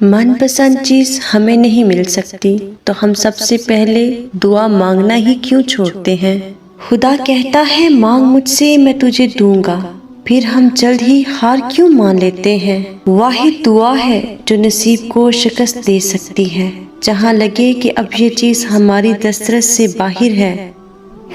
من پسند چیز ہمیں نہیں مل سکتی تو ہم سب سے پہلے دعا مانگنا ہی کیوں چھوڑتے ہیں؟ خدا کہتا ہے مانگ مجھ سے میں تجھے دوں گا، پھر ہم جلد ہی ہار کیوں مان لیتے ہیں؟ واحد دعا ہے جو نصیب کو شکست دے سکتی ہے۔ جہاں لگے کہ اب یہ چیز ہماری دسترس سے باہر ہے،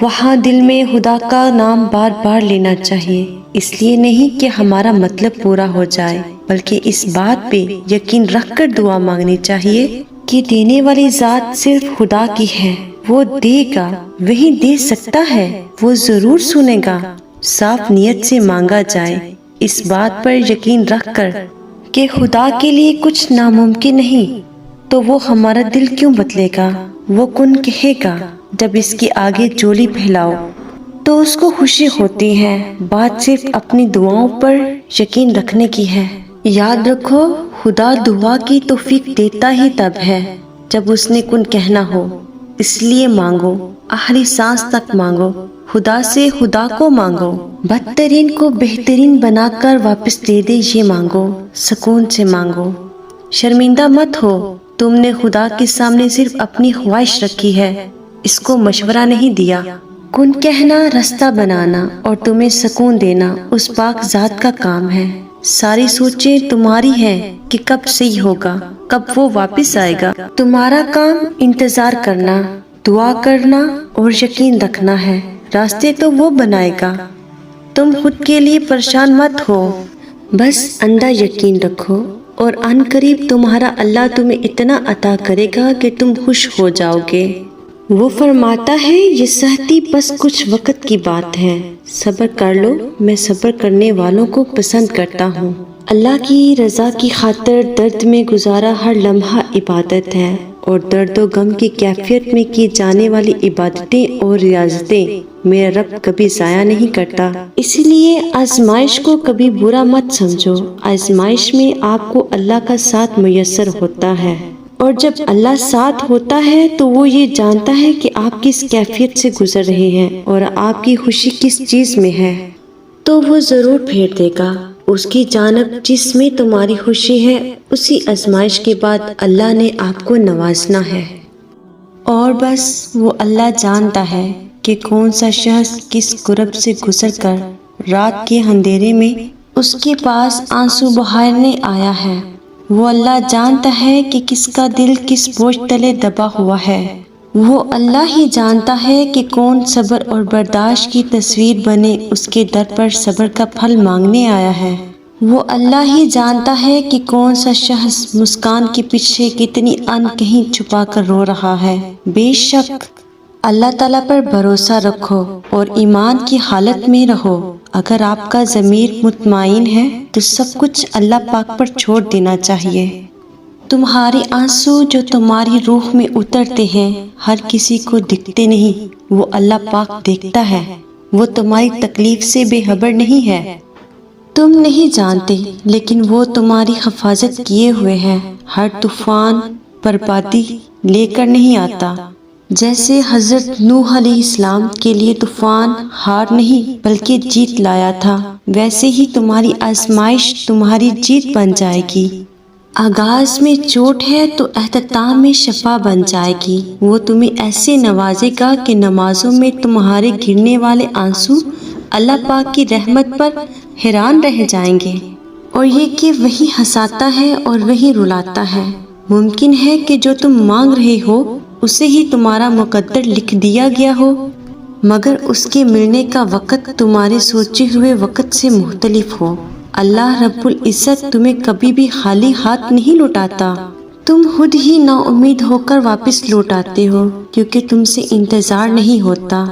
وہاں دل میں خدا کا نام بار بار لینا چاہیے، اس لیے نہیں کہ ہمارا مطلب پورا ہو جائے، بلکہ اس بات پہ یقین رکھ کر دعا مانگنی چاہیے کہ دینے والی ذات صرف خدا کی ہے، وہ دے گا، وہی دے سکتا ہے، وہ ضرور سنے گا۔ صاف نیت سے مانگا جائے، اس بات پر یقین رکھ کر کہ خدا کے لیے کچھ ناممکن نہیں، تو وہ ہمارا دل کیوں بدلے گا؟ وہ کن کہے گا۔ جب اس کے آگے چولی پھیلاؤ تو اس کو خوشی ہوتی ہے۔ بات صرف اپنی دعاؤں پر یقین رکھنے کی ہے۔ یاد رکھو، خدا دعا کی توفیق دیتا ہی تب ہے جب اس نے کن کہنا ہو۔ اس لیے مانگو، آخری سانس تک مانگو، خدا سے خدا کو مانگو، بدترین کو بہترین بنا کر واپس دے دے یہ مانگو، سکون سے مانگو۔ شرمندہ مت ہو، تم نے خدا کے سامنے صرف اپنی خواہش رکھی ہے، اس کو مشورہ نہیں دیا۔ کن کہنا، رستہ بنانا اور تمہیں سکون دینا اس پاک ذات کا کام ہے۔ ساری سوچیں تمہاری ہیں کہ کب صحیح ہوگا، کب وہ واپس آئے گا۔ تمہارا کام انتظار کرنا، دعا کرنا اور یقین رکھنا ہے۔ راستے تو وہ بنائے گا، تم خود کے لیے پریشان مت ہو، بس اندھا یقین رکھو اور ان قریب تمہارا اللہ تمہیں اتنا عطا کرے گا کہ تم خوش ہو جاؤ گے۔ وہ فرماتا ہے یہ سہتی بس کچھ وقت کی بات ہے، صبر کر لو، میں صبر کرنے والوں کو پسند کرتا ہوں۔ اللہ کی رضا کی خاطر درد میں گزارا ہر لمحہ عبادت ہے، اور درد و غم کی کیفیت میں کی جانے والی عبادتیں اور ریاضتیں میرا رب کبھی ضائع نہیں کرتا۔ اسی لیے آزمائش کو کبھی برا مت سمجھو، آزمائش میں آپ کو اللہ کا ساتھ میسر ہوتا ہے، اور جب اللہ ساتھ ہوتا ہے تو وہ یہ جانتا ہے کہ آپ کس کیفیت سے گزر رہے ہیں اور آپ کی خوشی کس چیز میں ہے، تو وہ ضرور پھیر دے گا اس کی جانب جس میں تمہاری خوشی ہے۔ اسی آزمائش کے بعد اللہ نے آپ کو نوازنا ہے، اور بس وہ اللہ جانتا ہے کہ کون سا شخص کس کرب سے گزر کر رات کے اندھیرے میں اس کے پاس آنسو بہانے آیا ہے۔ وہ اللہ جانتا ہے کہ کس کا دل کس بوجھ تلے دبا ہوا ہے۔ وہ اللہ ہی جانتا ہے کہ کون صبر اور برداشت کی تصویر بنے اس کے در پر صبر کا پھل مانگنے آیا ہے۔ وہ اللہ ہی جانتا ہے کہ کون سا شخص مسکان کے پیچھے کتنی ان کہیں چھپا کر رو رہا ہے۔ بے شک اللہ تعالیٰ پر بھروسہ رکھو اور ایمان کی حالت میں رہو۔ اگر آپ کا ضمیر مطمئن ہے تو سب کچھ اللہ پاک پر چھوڑ دینا چاہیے۔ تمہارے آنسو جو تمہاری روح میں اترتے ہیں ہر کسی کو دکھتے نہیں، وہ اللہ پاک دیکھتا ہے۔ وہ تمہاری تکلیف سے بے خبر نہیں ہے، تم نہیں جانتے، لیکن وہ تمہاری حفاظت کیے ہوئے ہے۔ ہر طوفان بربادی لے کر نہیں آتا۔ جیسے حضرت نوح علیہ السلام کے لیے طوفان ہار نہیں بلکہ جیت لایا تھا، ویسے ہی تمہاری آزمائش تمہاری جیت بن جائے گی۔ آغاز میں چوٹ ہے تو اختتام میں شفا بن جائے گی۔ وہ تمہیں ایسے نوازے گا کہ نمازوں میں تمہارے گرنے والے آنسو اللہ پاک کی رحمت پر حیران رہ جائیں گے، اور یہ کہ وہی ہنساتا ہے اور وہی رلاتا ہے۔ ممکن ہے کہ جو تم مانگ رہے ہو اسے ہی تمہارا مقدر لکھ دیا گیا ہو، مگر اس کے ملنے کا وقت تمہارے سوچے ہوئے وقت سے مختلف ہو۔ اللہ رب العزت تمہیں کبھی بھی خالی ہاتھ نہیں لوٹاتا، تم خود ہی نا امید ہو کر واپس لوٹ آتے ہو کیونکہ تم سے انتظار نہیں ہوتا۔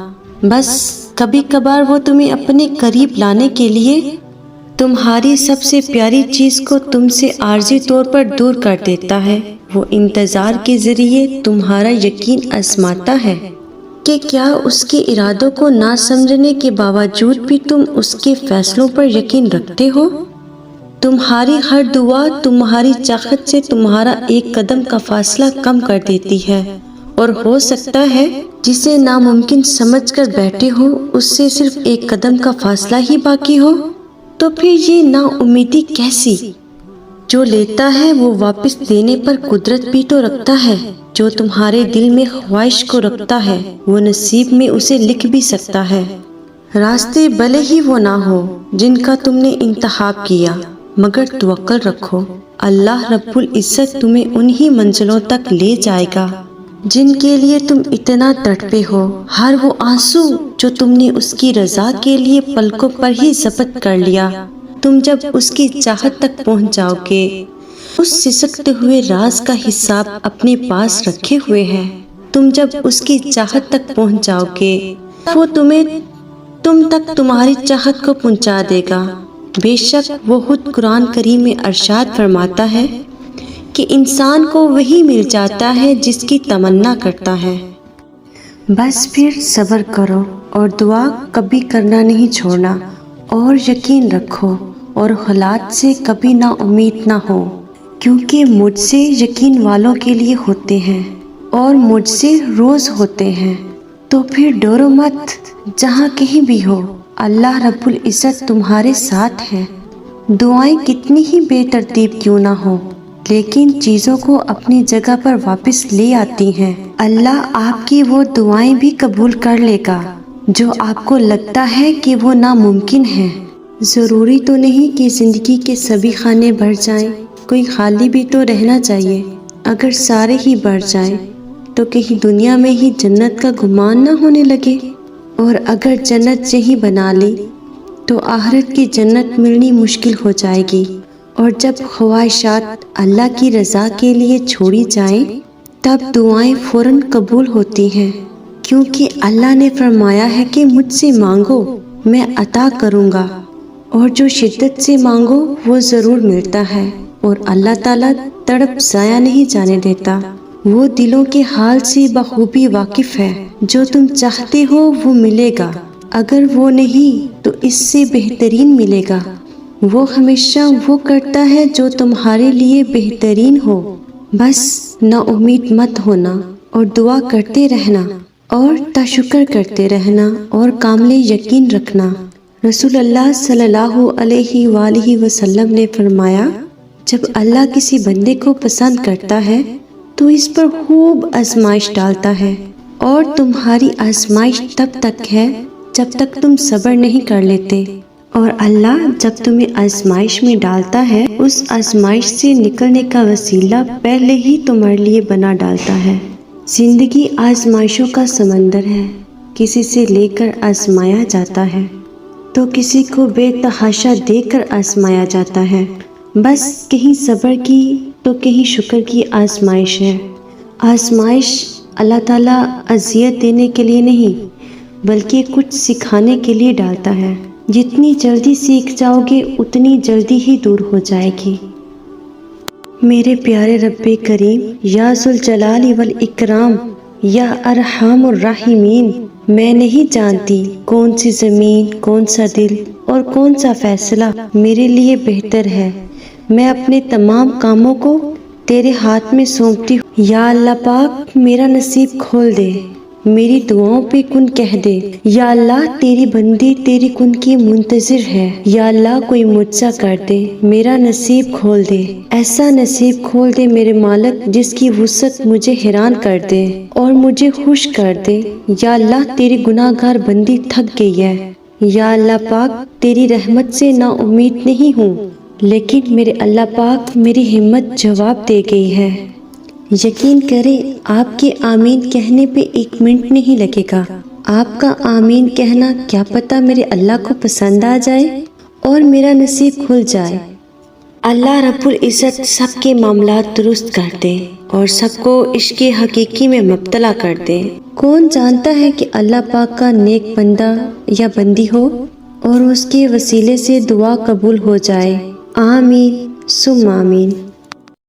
بس کبھی کبھار وہ تمہیں اپنے قریب لانے کے لیے تمہاری سب سے پیاری چیز کو تم سے عارضی طور پر دور کر دیتا ہے۔ وہ انتظار کے ذریعے تمہارا یقین آزماتا ہے کہ کیا اس کے ارادوں کو نہ سمجھنے کے باوجود بھی تم اس کے فیصلوں پر یقین رکھتے ہو۔ تمہاری ہر دعا تمہاری چاہت سے تمہارا ایک قدم کا فاصلہ کم کر دیتی ہے، اور ہو سکتا ہے جسے ناممکن سمجھ کر بیٹھے ہو اس سے صرف ایک قدم کا فاصلہ ہی باقی ہو۔ تو پھر یہ نا امیدی کیسی؟ جو لیتا ہے وہ واپس دینے پر قدرت بھی تو رکھتا ہے، جو تمہارے دل میں خواہش کو رکھتا ہے وہ نصیب میں اسے لکھ بھی سکتا ہے۔ راستے بھلے ہی وہ نہ ہو جن کا تم نے انتخاب کیا، مگر توکل رکھو، اللہ رب العزت تمہیں انہی منزلوں تک لے جائے گا جن کے لیے تم اتنا تڑپے ہو۔ ہر وہ آنسو جو تم نے اس کی رضا کے لیے پلکوں پر ہی ضبط کر لیا، تم جب اس کی چاہت تک پہنچ جاؤ گے، اس سسکتے ہوئے راز کا حساب اپنے پاس رکھے ہوئے ہے۔ تم جب اس کی چاہت تک پہنچ جاؤ گے، وہ تم تک تمہاری چاہت کو پہنچا دے گا۔ بے شک وہ خود قرآن کریم میں ارشاد فرماتا ہے کہ انسان کو وہی مل جاتا ہے جس کی تمنا کرتا ہے۔ بس پھر صبر کرو اور دعا کبھی کرنا نہیں چھوڑنا، اور یقین رکھو اور حالات سے کبھی نا امید نہ ہو، کیونکہ مجھ سے یقین والوں کے لیے ہوتے ہیں اور مجھ سے روز ہوتے ہیں۔ تو پھر ڈرو مت، جہاں کہیں بھی ہو اللہ رب العزت تمہارے ساتھ ہے۔ دعائیں کتنی ہی بے ترتیب کیوں نہ ہو، لیکن چیزوں کو اپنی جگہ پر واپس لے آتی ہیں۔ اللہ آپ کی وہ دعائیں بھی قبول کر لے گا جو آپ کو لگتا ہے کہ وہ ناممکن ہے۔ ضروری تو نہیں کہ زندگی کے سبھی خانے بھر جائیں، کوئی خالی بھی تو رہنا چاہیے۔ اگر سارے ہی بھر جائیں تو کہیں دنیا میں ہی جنت کا گمان نہ ہونے لگے، اور اگر جنت یہی بنا لی تو آخرت کی جنت ملنی مشکل ہو جائے گی۔ اور جب خواہشات اللہ کی رضا کے لیے چھوڑی جائیں تب دعائیں فوراً قبول ہوتی ہیں، کیونکہ اللہ نے فرمایا ہے کہ مجھ سے مانگو میں عطا کروں گا، اور جو شدت سے مانگو وہ ضرور ملتا ہے، اور اللہ تعالیٰ تڑپ ضائع نہیں جانے دیتا۔ وہ دلوں کے حال سے بخوبی واقف ہے، جو تم چاہتے ہو وہ ملے گا، اگر وہ نہیں تو اس سے بہترین ملے گا۔ وہ ہمیشہ وہ کرتا ہے جو تمہارے لیے بہترین ہو۔ بس نا امید مت ہونا اور دعا کرتے رہنا اور تشکر کرتے رہنا اور کامل یقین رکھنا۔ رسول اللہ صلی اللہ علیہ وآلہ وسلم نے فرمایا، جب اللہ کسی بندے کو پسند کرتا ہے تو اس پر خوب آزمائش ڈالتا ہے، اور تمہاری آزمائش تب تک ہے جب تک تم صبر نہیں کر لیتے، اور اللہ جب تمہیں آزمائش میں ڈالتا ہے اس آزمائش سے نکلنے کا وسیلہ پہلے ہی تمہارے لیے بنا ڈالتا ہے۔ زندگی آزمائشوں کا سمندر ہے، کسی سے لے کر آزمایا جاتا ہے تو کسی کو بے تحاشا دے کر آزمایا جاتا ہے۔ بس کہیں صبر کی تو کہیں شکر کی آزمائش ہے۔ آزمائش اللہ تعالیٰ اذیت دینے کے لیے نہیں بلکہ کچھ سکھانے کے لیے ڈالتا ہے۔ جتنی جلدی سیکھ جاؤ گے اتنی جلدی ہی دور ہو جائے گی۔ میرے پیارے رب کریم، یا ذوالجلال والاکرام، یا ارحم الراحمین، میں نہیں جانتی کون سی زمین، کون سا دل اور کون سا فیصلہ میرے لیے بہتر ہے۔ میں اپنے تمام کاموں کو تیرے ہاتھ میں سونپتی ہوں۔ یا اللہ پاک میرا نصیب کھول دے، میری دعاؤں پہ کن کہہ دے۔ یا اللہ تیری بندی تیری کن کی منتظر ہے۔ یا اللہ کوئی معجزہ کر دے، میرا نصیب کھول دے، ایسا نصیب کھول دے میرے مالک جس کی وسعت مجھے حیران کر دے اور مجھے خوش کر دے۔ یا اللہ تیری گناہ گار بندی تھک گئی ہے۔ یا اللہ پاک تیری رحمت سے نا امید نہیں ہوں، لیکن میرے اللہ پاک میری ہمت جواب دے گئی ہے۔ یقین کریں آپ کے آمین کہنے پہ 1 منٹ نہیں لگے گا۔ آپ کا آمین کہنا کیا پتہ میرے اللہ کو پسند آ جائے اور میرا نصیب کھل جائے۔ اللہ رب العزت سب کے معاملات درست کر دے اور سب کو عشق حقیقی میں مبتلا کر دے۔ کون جانتا ہے کہ اللہ پاک کا نیک بندہ یا بندی ہو اور اس کے وسیلے سے دعا قبول ہو جائے۔ آمین ثم آمین۔